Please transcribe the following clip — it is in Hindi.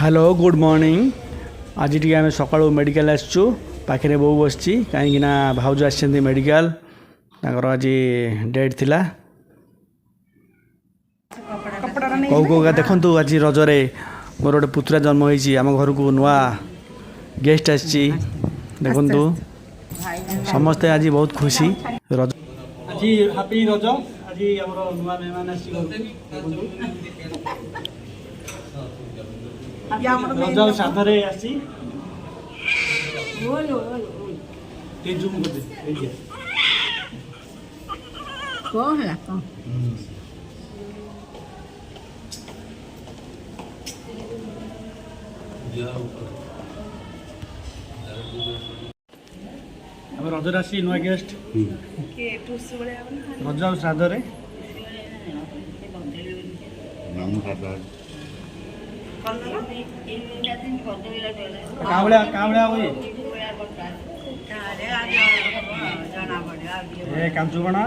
Hello good morning. आज टी आम सका मेडिकल आसचु पाखे बो बस कहीं भाउज आस मेडिकल आज डेट थिला कौ कौका देखु आज रजरे मोर गोटे पुतुरा जन्म होती आम घर को नुआ गेस्ट आसी देखु समस्ते आज बहुत खुशी रज आज हैप्पी रज आज नुआ मेहमान रज साधरे आसी रज राशि नुआ गेस्ट रज श्राद्ध कांचू बना